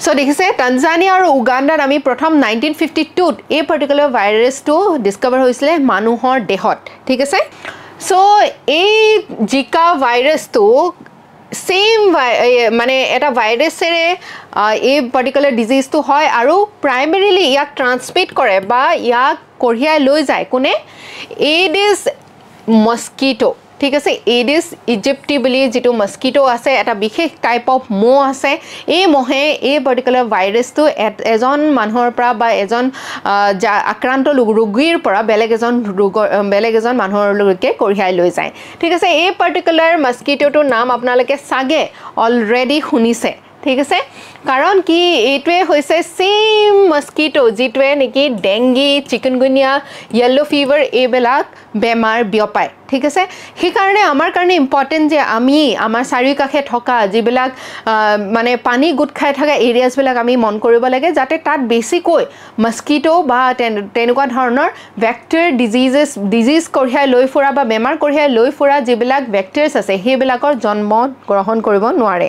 so দেখিছে Tanzania আৰু উগাণ্ডাত আমি প্ৰথম 1952 এই পাৰ্টিকুলাৰ ভাইৰাছটো ডিস্কভাৰ হৈছিল মানুহৰ দেহত ঠিক আছে সো এই জিকা ভাইৰাছটো সেম মানে এটা ভাইৰাছেৰে এই পাৰ্টিকুলাৰ ডিজিজটো হয় আৰু প্ৰাইমেৰিলি ইয়াক ট্ৰান্সমিট কৰে বা ইয়াক কঢ়িয়াই লৈ যায় কোনে এডিছ মস্কিটো ঠিক আছে এডিছ ইজিপ্টি বুলি যেটো মস্কিটো আছে এটা বিশেষ টাইপ অফ মহ আছে এই মহে এই পাৰ্টিকুলাৰ ভাইৰাছটো এজন মানুহৰ পৰা বা এজন আক্ৰান্ত ৰোগীৰ পৰা বেলেগ এজন মানুহৰ লৈকে কঢ়িয়াই লৈ যায় ঠিক আছে এই পাৰ্টিকুলাৰ মস্কিটোৰ নাম আপোনালোকে সাগে অলৰেডি শুনিছে ঠিক আছে কাৰণ কি এইটোৱে হৈছে সেম মস্কিটো যেটোৱে নেকি ডেংগি চিকেনগুনিয়া ইয়েলো ফিভাৰ এইবিলাক বেমাৰ বিয়পায় ঠিক আছে সেই কাৰণে আমাৰ কাৰণে ইম্পৰ্টেন্ট যে আমি আমাৰ চাৰিকাষে থকা যিবিলাক মানে পানী গুট খাই থকা এৰিয়াছ বিলাক আমি মন কৰিব লাগে যাতে তাত বেছিকৈ মস্কিটো বা তেনেকুৱা ধৰণৰ ভেক্টৰ ডিজিজ কঢ়িয়াই লৈ ফুৰা বা বেমাৰ কঢ়িয়াই লৈ ফুৰা যিবিলাক ভেক্টৰছ আছে সেইবিলাকৰ জন্ম গ্ৰহণ কৰিব নোৱাৰে